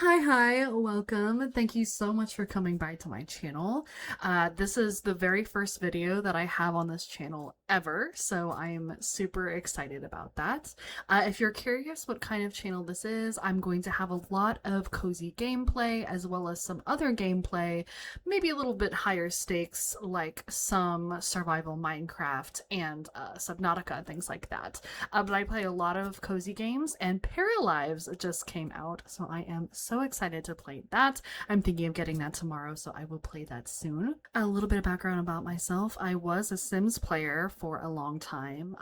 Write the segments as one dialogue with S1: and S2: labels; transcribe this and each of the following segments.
S1: Hi, welcome. Thank you so much for coming by to my channel. This is the very first video that I have on this channel ever, so I'm super excited about that. If you're curious what kind of channel this is, I'm going to have a lot of cozy gameplay as well as some other gameplay, maybe a little bit higher stakes like some survival Minecraft and Subnautica and things like that. But I play a lot of cozy games, and Paralives just came out, so I am so excited to play that. I'm thinking of getting that tomorrow, so I will play that soon. A little bit of background about myself. I was a Sims player for a long time,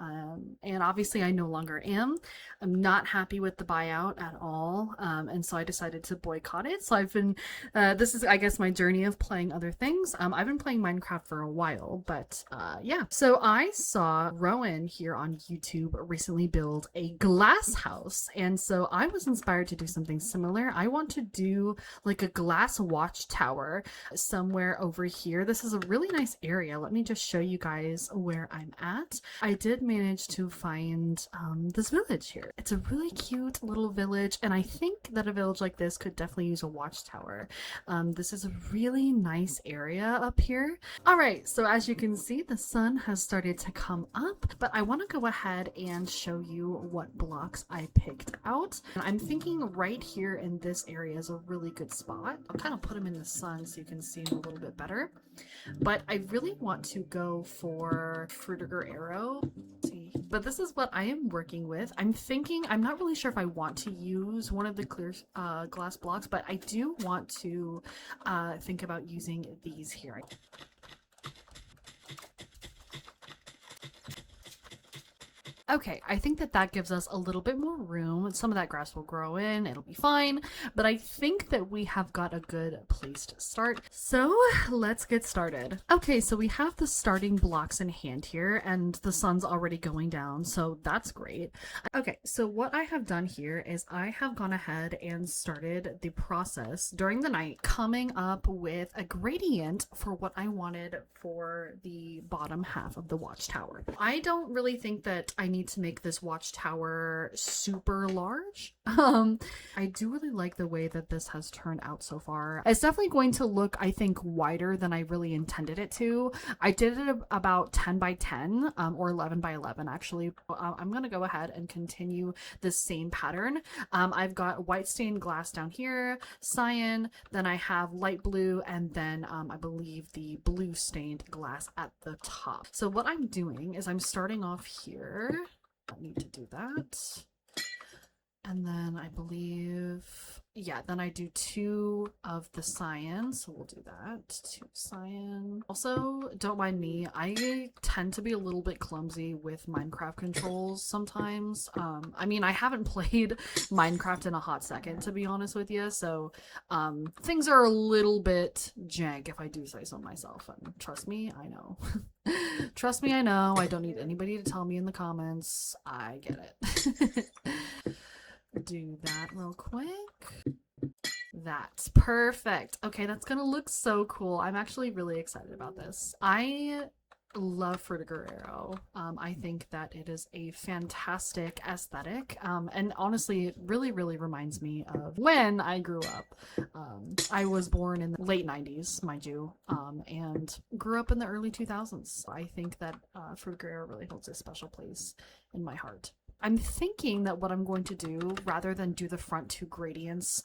S1: and obviously I no longer am. I'm not happy with the buyout at all, and so I decided to boycott it. So I've been, this is, I guess, my journey of playing other things. I've been playing Minecraft for a while, but yeah. So I saw Rowann here on YouTube recently build a glass house, and so I was inspired to do something similar. I want to do like a glass watchtower somewhere over here. This is a really nice area. Let me just show you guys where I'm at. I did manage to find this village here. It's a really cute little village, and I think that a village like this could definitely use a watchtower. This is a really nice area up here. All right, so as you can see, the sun has started to come up, but I want to go ahead and show you what blocks I picked out. I'm thinking right here in this area is a really good spot. I'll kind of put them in the sun so you can see them a little bit better. But I really want to go for Frutiger Aero. But this is what I am working with. I'm thinking, I'm not really sure if I want to use one of the clear glass blocks, but I do want to think about using these here. Okay, I think that that gives us a little bit more room. Some of that grass will grow in, it'll be fine, but I think that we have got a good place to start. So let's get started. Okay, so we have the starting blocks in hand here, and the sun's already going down, so that's great. Okay, so what I have done here is I have gone ahead and started the process during the night, coming up with a gradient for what I wanted for the bottom half of the watchtower. I don't really think that I need to make this watchtower super large. I do really like the way that this has turned out so far. It's definitely going to look, I think, wider than I really intended it to. I did it about 10 by 10 or 11 by 11 actually. I'm gonna go ahead and continue this same pattern. I've got white stained glass down here, cyan, then I have light blue, and then I believe the blue stained glass at the top. So what I'm doing is I'm starting off here. I need to do that. And then I believe, yeah, then I do 2 of the cyan, so we'll do that. 2 cyan. Also, don't mind me, I tend to be a little bit clumsy with Minecraft controls sometimes. I mean, I haven't played Minecraft in a hot second, to be honest with you, so things are a little bit jank, if I do say so myself, and trust me, I know. Trust me, I know. I don't need anybody to tell me in the comments. I get it. Do that real quick. That's perfect. Okay, that's gonna look so cool. I'm actually really excited about this. I love Frutiger Aero. I think that it is a fantastic aesthetic, and honestly it really reminds me of when I grew up. I was born in the late 90s, mind you, and grew up in the early 2000s. I think that Frutiger Aero really holds a special place in my heart. I'm thinking that what I'm going to do, rather than do the front 2 gradients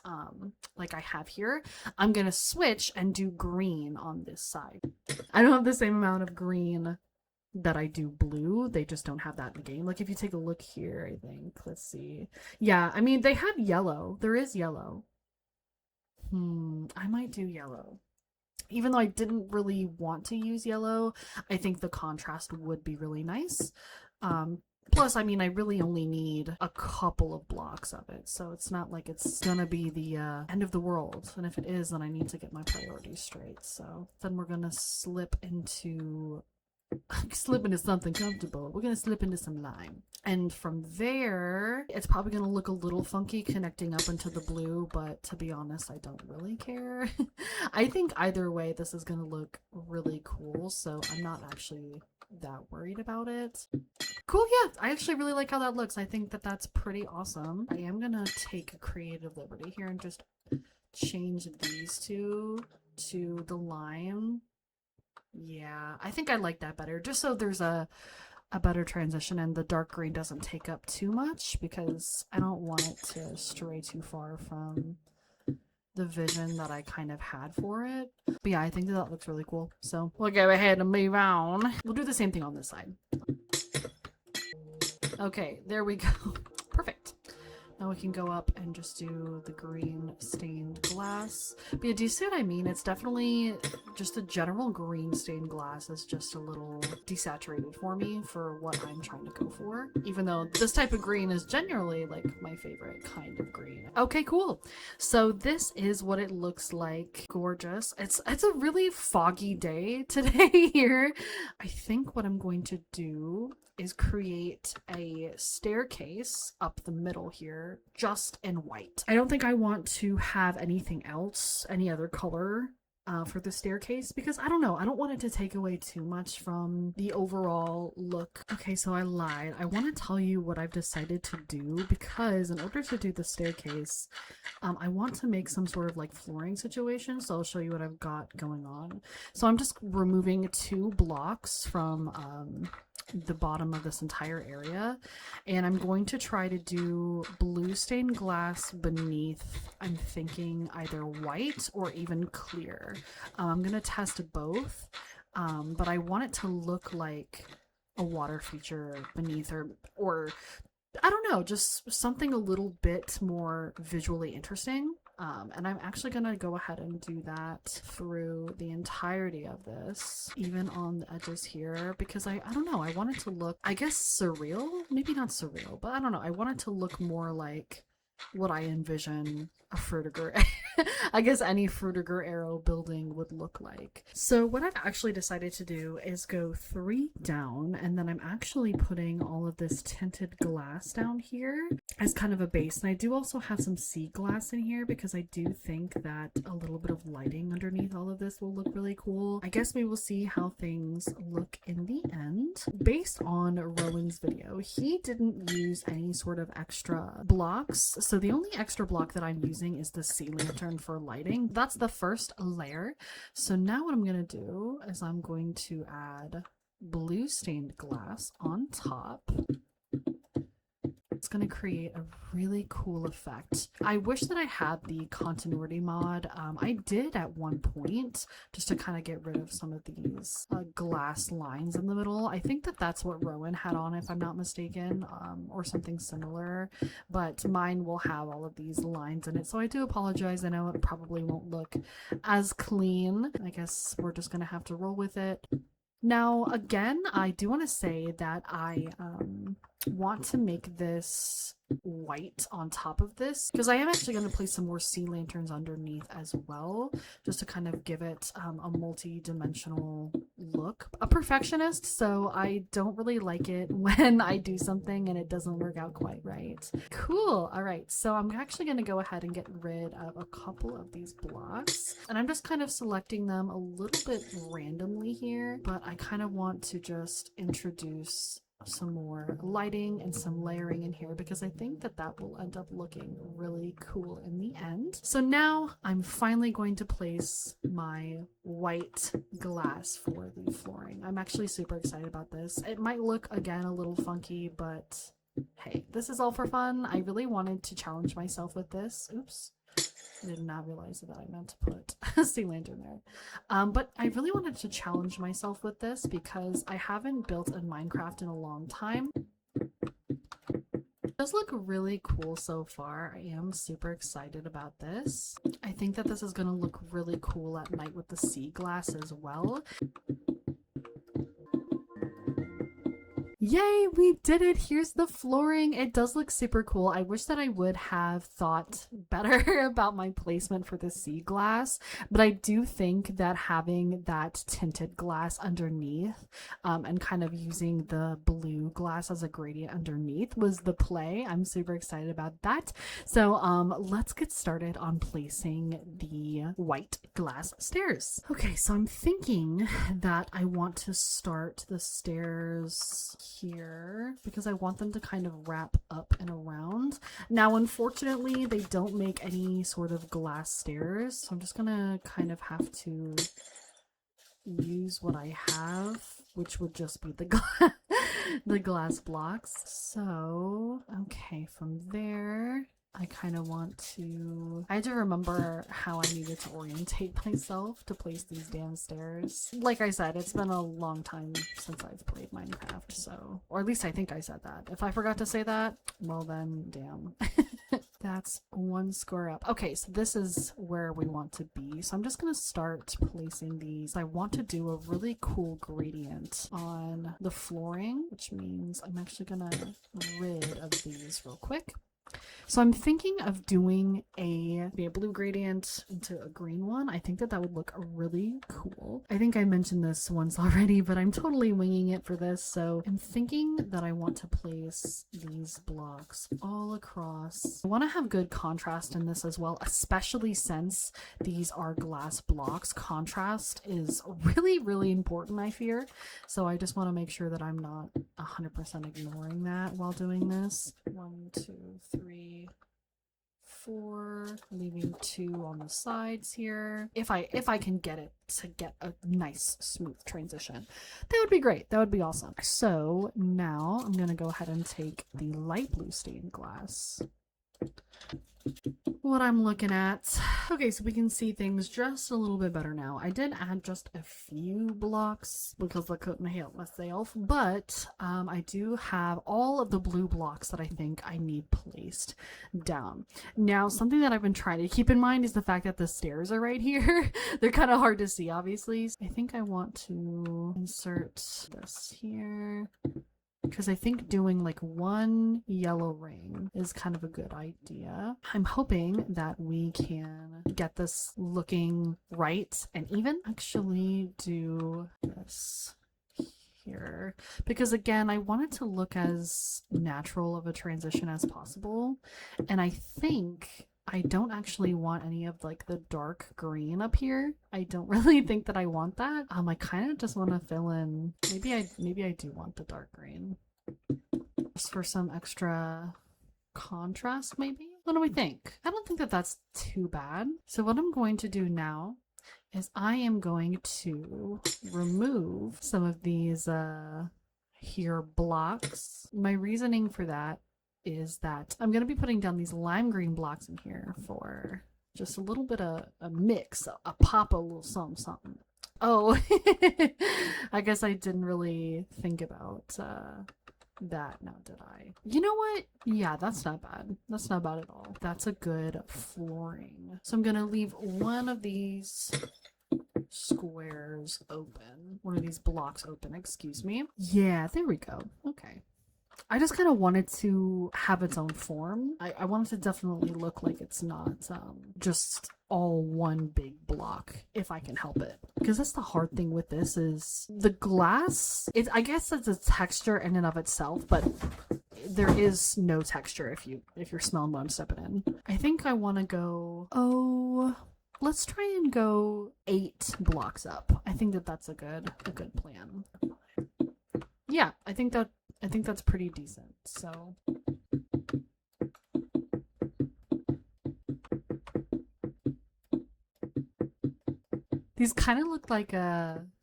S1: like I have here, I'm going to switch and do green on this side. I don't have the same amount of green that I do blue. They just don't have that in the game. Like if you take a look here, I think, let's see. Yeah, I mean, they have yellow. There is yellow. I might do yellow. Even though I didn't really want to use yellow, I think the contrast would be really nice. Plus, I mean, I really only need a couple of blocks of it, so it's not like it's gonna be the end of the world. And if it is, then I need to get my priorities straight. So then we're gonna slip into something comfortable. We're gonna slip into some lime. And from there, it's probably gonna look a little funky connecting up into the blue, but to be honest, I don't really care. I think either way, this is gonna look really cool, so I'm not actually that worried about it. Cool, yeah, I actually really like how that looks. I think that that's pretty awesome. I am gonna take a creative liberty here and just change these two to the lime. Yeah, I think I like that better, just so there's a better transition and the dark green doesn't take up too much, because I don't want it to stray too far from the vision that I kind of had for it. But yeah, I think that looks really cool. So we'll go ahead and move on. We'll do the same thing on this side. Okay, there we go. Perfect. Now we can go up and just do the green stained glass. But yeah, do you see what I mean? It's definitely just a general green stained glass is just a little desaturated for me for what I'm trying to go for. Even though this type of green is generally like my favorite kind of green. Okay, cool. So this is what it looks like. Gorgeous. It's a really foggy day today here. I think what I'm going to do is create a staircase up the middle here, just in white. I don't think I want to have anything else, any other color for the staircase, because I don't know, I don't want it to take away too much from the overall look. Okay, so I lied. I want to tell you what I've decided to do, because in order to do the staircase, I want to make some sort of like flooring situation, so I'll show you what I've got going on. So I'm just removing 2 blocks from the bottom of this entire area, and I'm going to try to do blue stained glass beneath. I'm thinking either white or even clear. I'm gonna test both, but I want it to look like a water feature beneath, or I don't know, just something a little bit more visually interesting. And I'm actually gonna go ahead and do that through the entirety of this, even on the edges here, because I don't know, I want it to look, I guess, surreal? Maybe not surreal, but I don't know, I want it to look more like what I envision a Frutiger, I guess any Frutiger Aero building would look like. So what I've actually decided to do is go 3 down, and then I'm actually putting all of this tinted glass down here as kind of a base. And I do also have some sea glass in here, because I do think that a little bit of lighting underneath all of this will look really cool. I guess we will see how things look in the end. Based on Rowann's video, he didn't use any sort of extra blocks, so the only extra block that I'm using is the sea lantern for lighting. That's the first layer. So now what I'm going to do is I'm going to add blue stained glass on top. It's going to create a really cool effect. I wish that I had the continuity mod. I did at one point, just to kind of get rid of some of these glass lines in the middle. I think that that's what Rowann had on, if I'm not mistaken, or something similar, but mine will have all of these lines in it, so I do apologize. I know it probably won't look as clean. I guess we're just going to have to roll with it. Now, again, I do want to say that I want to make this white on top of this, because I am actually going to place some more sea lanterns underneath as well, just to kind of give it a multi-dimensional look. A perfectionist, so I don't really like it when I do something and it doesn't work out quite right. Cool. All right, so I'm actually going to go ahead and get rid of a couple of these blocks, and I'm just kind of selecting them a little bit randomly here, but I kind of want to just introduce some more lighting and some layering in here, because I think that that will end up looking really cool in the end. So now I'm finally going to place my white glass for the flooring. I'm actually super excited about this. It might look, again, a little funky, but hey, this is all for fun. I really wanted to challenge myself with this. Oops. I did not realize that I meant to put a sea lantern there. But I really wanted to challenge myself with this, because I haven't built in Minecraft in a long time. It does look really cool so far. I am super excited about this. I think that this is going to look really cool at night with the sea glass as well. Yay, we did it! Here's the flooring. It does look super cool. I wish that I would have thought better about my placement for the sea glass, but I do think that having that tinted glass underneath and kind of using the blue glass as a gradient underneath was the play. I'm super excited about that. So let's get started on placing the white glass stairs. Okay, so I'm thinking that I want to start the stairs here because I want them to kind of wrap up and around. Now, unfortunately, they don't make any sort of glass stairs, so I'm just gonna kind of have to use what I have, which would just be the the glass blocks. So, okay, from there, I kind of want to... I had to remember how I needed to orientate myself to place these damn stairs. Like I said, it's been a long time since I've played Minecraft, so... Or at least I think I said that. If I forgot to say that, well then, damn. That's one square up. Okay, so this is where we want to be. So I'm just gonna start placing these. I want to do a really cool gradient on the flooring, which means I'm actually gonna rid of these real quick. So I'm thinking of doing a blue gradient into a green one. I think that that would look really cool. I think I mentioned this once already, but I'm totally winging it for this. So I'm thinking that I want to place these blocks all across. I want to have good contrast in this as well, especially since these are glass blocks. Contrast is really, really important, I fear. So I just want to make sure that I'm not 100% ignoring that while doing this. 1, 2, 3, 4, leaving 2 on the sides here. If I can get it to get a nice smooth transition, that would be great. That would be awesome. So now I'm gonna go ahead and take the light blue stained glass. What I'm looking at. Okay, so we can see things just a little bit better now. I did add just a few blocks because I couldn't help myself, but I do have all of the blue blocks that I think I need placed down. Now, something that I've been trying to keep in mind is the fact that the stairs are right here. They're kind of hard to see, obviously. I think I want to insert this here, because I think doing like one yellow ring is kind of a good idea. I'm hoping that we can get this looking right and even actually do this here, because again, I want it to look as natural of a transition as possible. And I think I don't actually want any of like the dark green up here. I don't really think that I want that. I kind of just want to fill in. Maybe I do want the dark green just for some extra contrast. Maybe. What do we think? I don't think that that's too bad. So what I'm going to do now is I am going to remove some of these here blocks. My reasoning for that is that I'm going to be putting down these lime green blocks in here for just a little bit of a mix, a pop, a little something. Oh, I guess I didn't really think about that now, did I? You know what? Yeah, that's not bad. That's not bad at all. That's a good flooring. So I'm going to leave one of these squares open. One of these blocks open, excuse me. Yeah, there we go. Okay. I just kind of wanted to have its own form. I want it to definitely look like it's not just all one big block, if I can help it. Because that's the hard thing with this is the glass. I guess it's a texture in and of itself, but there is no texture if you're smelling what I'm stepping in. I think I want to go, let's try and go 8 blocks up. I think that that's a good plan. Yeah, I think that's pretty decent. So these kind of look like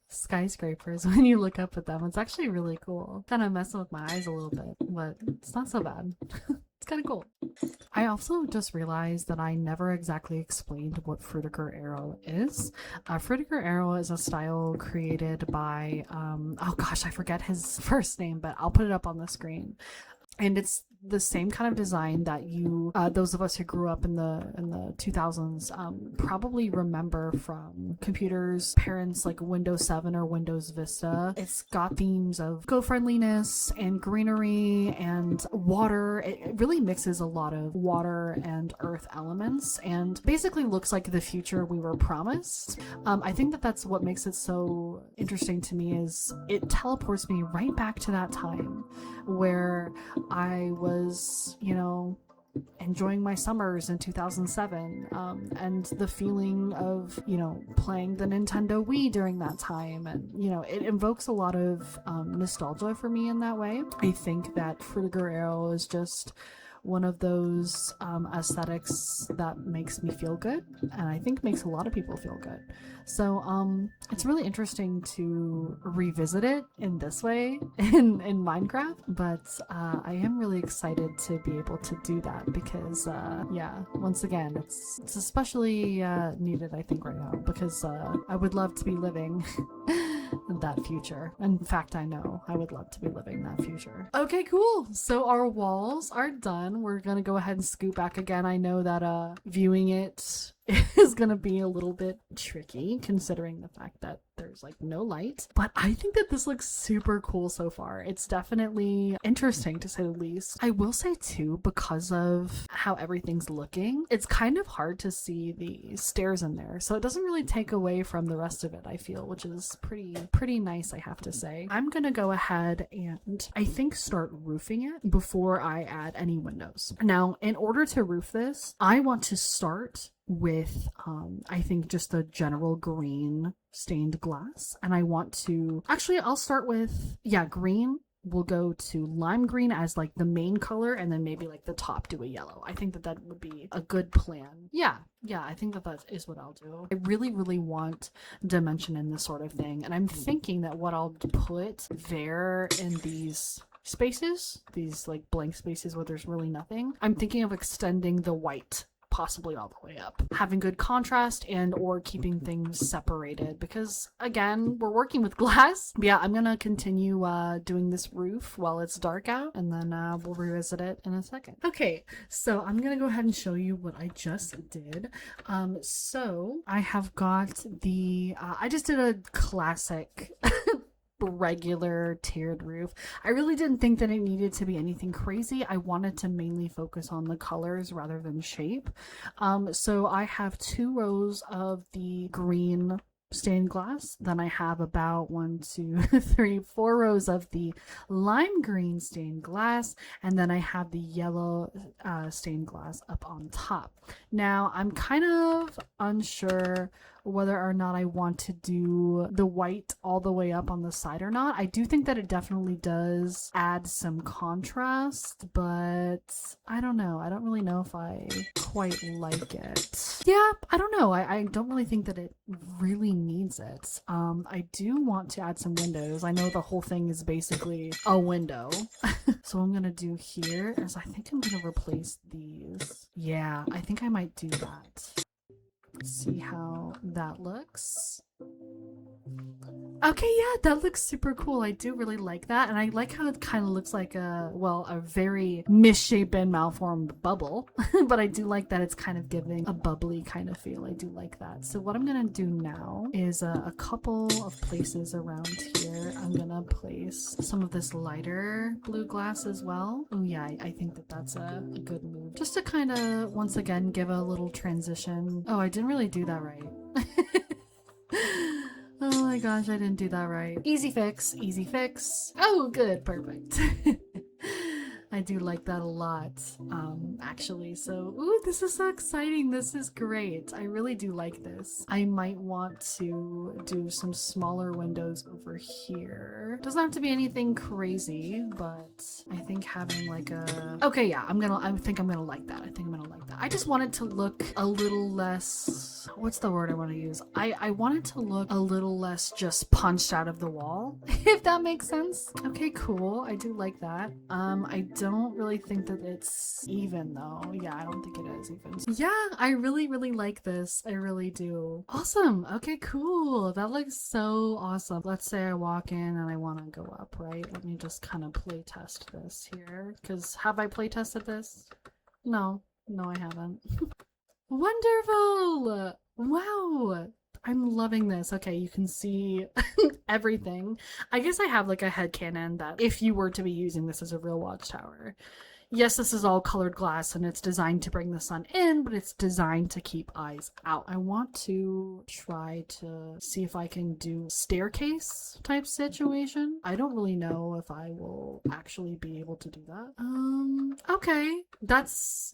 S1: skyscrapers when you look up at them. It's actually really cool. Kind of messing with my eyes a little bit, but it's not so bad. It's kind of cool. I also just realized that I never exactly explained what Frutiger Aero is. Frutiger Aero is a style created by, oh gosh, I forget his first name, but I'll put it up on the screen. And it's the same kind of design that you, those of us who grew up in the 2000s, probably remember from computers, parents like Windows 7 or Windows Vista. It's got themes of eco-friendliness and greenery and water. It really mixes a lot of water and earth elements and basically looks like the future we were promised. I think that that's what makes it so interesting to me is it teleports me right back to that time where I was, enjoying my summers in 2007, and the feeling of, you know, playing the Nintendo Wii during that time. And, you know, it invokes a lot of nostalgia for me in that way. I think that Frutiger Aero is just one of those aesthetics that makes me feel good, and I think makes a lot of people feel good. So it's really interesting to revisit it in this way in Minecraft, but I am really excited to be able to do that because yeah, once again, it's especially needed, I think, right now, because I would love to be living that future. In fact, I know I would love to be living that future. Okay, cool. So our walls are done. We're gonna go ahead and scoot back again. I know that viewing it is gonna be a little bit tricky considering the fact that there's like no light, but I think that this looks super cool so far. It's definitely interesting to say the least. I will say too, because of how everything's looking, it's kind of hard to see the stairs in there, so it doesn't really take away from the rest of it, I feel, which is pretty nice, I have to say. I'm gonna go ahead and I think start roofing it before I add any windows. Now, in order to roof this, I want to start with I think just the general green stained glass, and I want to actually, I'll start with, yeah, green. We'll go to lime green as like the main color, and then maybe like the top do a yellow. I think that that would be a good plan. Yeah, I think that that is what I'll do. I really want dimension in this sort of thing, and I'm thinking that what I'll put there in these spaces, these like blank spaces where there's really nothing, I'm thinking of extending the white possibly all the way up, having good contrast and or keeping things separated, because again, we're working with glass. But yeah, I'm gonna continue doing this roof while it's dark out, and then we'll revisit it in a second. Okay, so I'm gonna go ahead and show you what I just did. So I have got the I just did a classic regular tiered roof. I really didn't think that it needed to be anything crazy. I wanted to mainly focus on the colors rather than shape. So I have 2 rows of the green stained glass, then I have about 1, 2, 3, 4 rows of the lime green stained glass, and then I have the yellow stained glass up on top. Now I'm kind of unsure whether or not I want to do the white all the way up on the side or not. I do think that it definitely does add some contrast, but I don't know. I don't really know if I quite like it. Yeah, I don't know. I don't really think that it really needs it. I do want to add some windows. I know the whole thing is basically a window. So what I'm gonna do here is I think I'm gonna replace these. Yeah, I think I might do that. See how that looks. Okay, yeah, that looks super cool. I do really like that, and I like how it kind of looks like a, well, a very misshapen, malformed bubble. But I do like that it's kind of giving a bubbly kind of feel. I do like that. So what I'm gonna do now is a couple of places around here. I'm gonna place some of this lighter blue glass as well. Oh yeah, I think that that's a good move. Just to kind of, once again, give a little transition. Oh, I didn't really do that right. Oh my gosh, I didn't do that right. Easy fix, easy fix. Oh, good, perfect. I do like that a lot, actually. So, ooh, this is so exciting. This is great. I really do like this. I might want to do some smaller windows over here. Doesn't have to be anything crazy, but I think having like a... Okay, yeah, I think I'm gonna like that. I think I'm gonna like that. I just want it to look a little less... What's the word I want to use? I want it to look a little less just punched out of the wall, if that makes sense. Okay, cool. I do like that. I don't really think that it's even though. Yeah, I don't think it is even. Yeah, I really like this. I really do. Awesome. Okay, cool. That looks so awesome. Let's say I walk in and I want to go up, right? Let me just kind of play test this here, because have I play tested this? No, I haven't. Wonderful. Wow. I'm loving this. Okay, you can see everything. I guess I have like a headcanon that if you were to be using this as a real watchtower, yes, this is all colored glass and it's designed to bring the sun in, but it's designed to keep eyes out. I want to try to see if I can do staircase type situation. I don't really know if I will actually be able to do that. Okay. That's,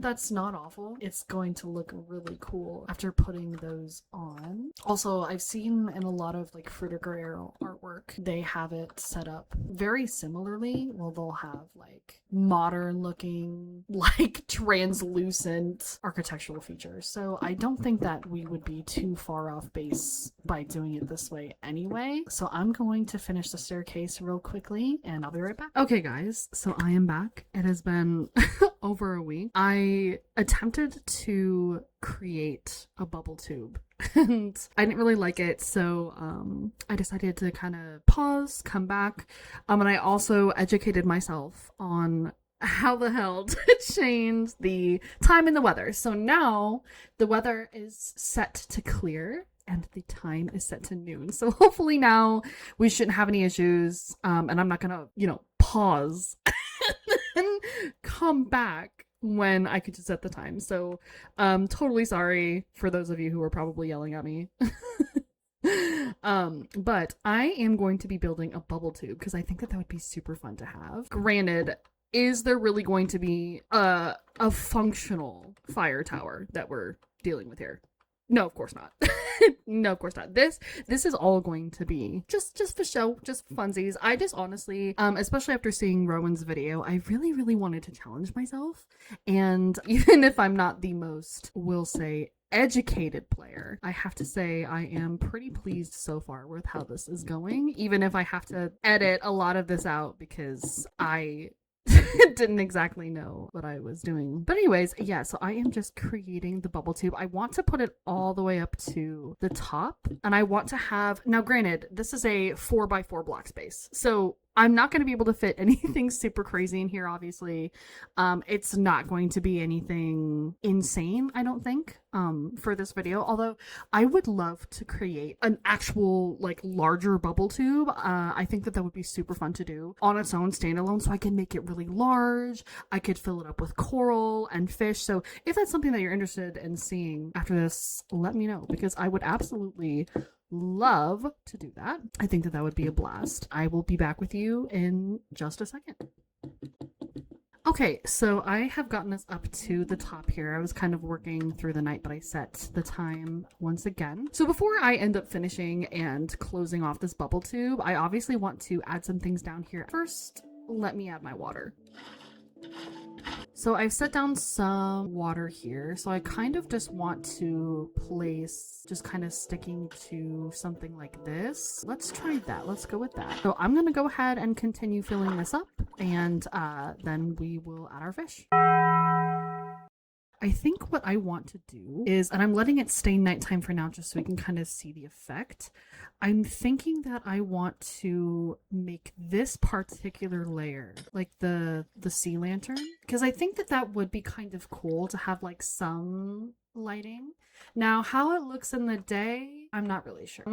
S1: that's not awful. It's going to look really cool after putting those on. Also, I've seen in a lot of like Frutiger Aero artwork, they have it set up very similarly. Well, they'll have like modern looking, like translucent architectural features. So I don't think that we would be too far off base by doing it this way anyway. So I'm going to finish the staircase real quickly and I'll be right back. Okay guys, so I am back. It has been over a week. I attempted to create a bubble tube and I didn't really like it, so I decided to kind of pause, come back, and I also educated myself on how the hell to change the time and the weather. So now the weather is set to clear and the time is set to noon. So hopefully now we shouldn't have any issues, and I'm not gonna, pause and come back when I could just set the time. So totally sorry for those of you who are probably yelling at me. But I am going to be building a bubble tube because I think that would be super fun to have. Granted, is there really going to be a functional fire tower that we're dealing with here? No, of course not. No, of course not. This is all going to be just for show, just funsies. I just honestly, especially after seeing Rowann's video, I really wanted to challenge myself. And even if I'm not the most, we'll say, educated player, I have to say I am pretty pleased so far with how this is going, even if I have to edit a lot of this out because I didn't exactly know what I was doing. But anyways, yeah, so I am just creating the bubble tube. I want to put it all the way up to the top, and I want to have, now granted, this is a 4x4 block space, so I'm not going to be able to fit anything super crazy in here, obviously. It's not going to be anything insane, I don't think, for this video. Although I would love to create an actual, like, larger bubble tube. I think that would be super fun to do on its own standalone, so I can make it really large. I could fill it up with coral and fish. So if that's something that you're interested in seeing after this, let me know, because I would absolutely love to do that. I think that would be a blast. I will be back with you in just a second. Okay, so I have gotten this up to the top here. I was kind of working through the night, but I set the time once again. So before I end up finishing and closing off this bubble tube, I obviously want to add some things down here. First, let me add my water. So I've set down some water here, so I kind of just want to place, just kind of sticking to something like this. Let's try that. Let's go with that. So I'm going to go ahead and continue filling this up, and then we will add our fish. I think what I want to do is, and I'm letting it stay nighttime for now just so we can kind of see the effect. I'm thinking that I want to make this particular layer like the sea lantern, because I think that would be kind of cool to have like some lighting. Now, how it looks in the day, I'm not really sure.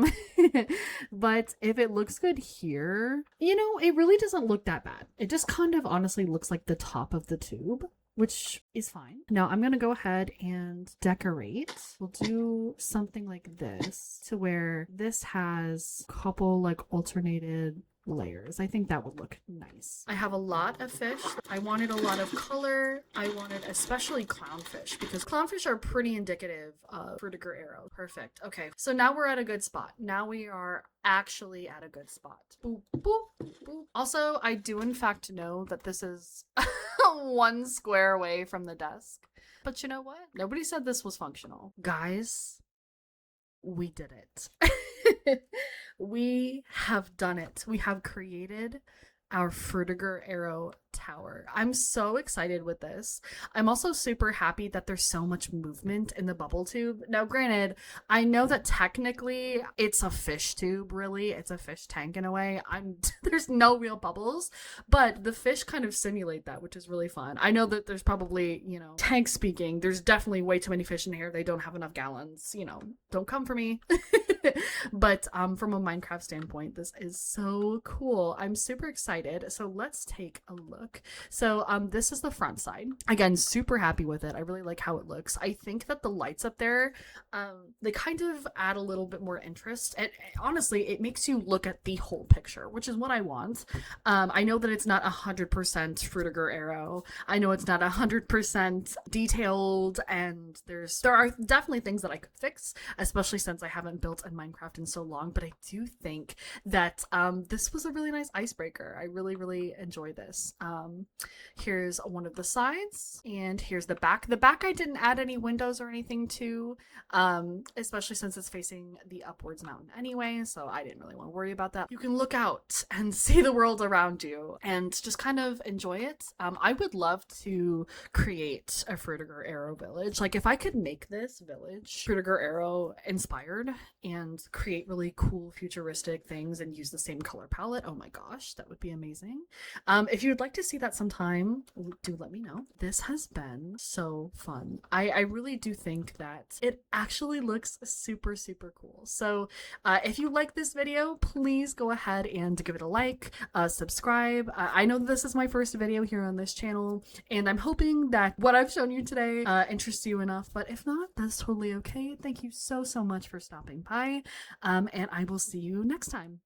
S1: But if it looks good here, it really doesn't look that bad. It just kind of honestly looks like the top of the tube, which is fine. Now I'm going to go ahead and decorate. We'll do something like this to where this has a couple like alternated layers. I think that would look nice. I have a lot of fish. I wanted a lot of color. I wanted especially clownfish because clownfish are pretty indicative of Frutiger Aero. Perfect. Okay, so now we're at a good spot. Now we are actually at a good spot. Boop, boop, boop. Also, I do in fact know that this is 1 square away from the desk. But you know what? Nobody said this was functional. Guys, we did it. We have done it. We have created our Frutiger Aero tower. I'm so excited with this. I'm also super happy that there's so much movement in the bubble tube. Now, granted, I know that technically it's a fish tube, really. It's a fish tank in a way. There's no real bubbles, but the fish kind of simulate that, which is really fun. I know that there's probably, tank speaking, there's definitely way too many fish in here. They don't have enough gallons, don't come for me. But from a Minecraft standpoint, this is so cool. I'm super excited. So let's take a look. So this is the front side. Again, super happy with it. I really like how it looks. I think that the lights up there, they kind of add a little bit more interest. And honestly, it makes you look at the whole picture, which is what I want. I know that it's not 100% Frutiger Aero. I know it's not 100% detailed, and there are definitely things that I could fix, especially since I haven't built in Minecraft in so long. But I do think that this was a really nice icebreaker. I really enjoy this. Here's one of the sides, and here's the back. The back I didn't add any windows or anything to, especially since it's facing the upwards mountain anyway, so I didn't really want to worry about that. You can look out and see the world around you and just kind of enjoy it. I would love to create a Frutiger Aero village. Like, if I could make this village Frutiger Aero inspired and create really cool futuristic things and use the same color palette, oh my gosh, that would be amazing. If you would like to see that sometime, do let me know. This has been so fun. I really do think that it actually looks super cool. So if you like this video, please go ahead and give it a like, subscribe. I know this is my first video here on this channel, and I'm hoping that what I've shown you today interests you enough, but if not, that's totally okay. Thank you so much for stopping by, and I will see you next time.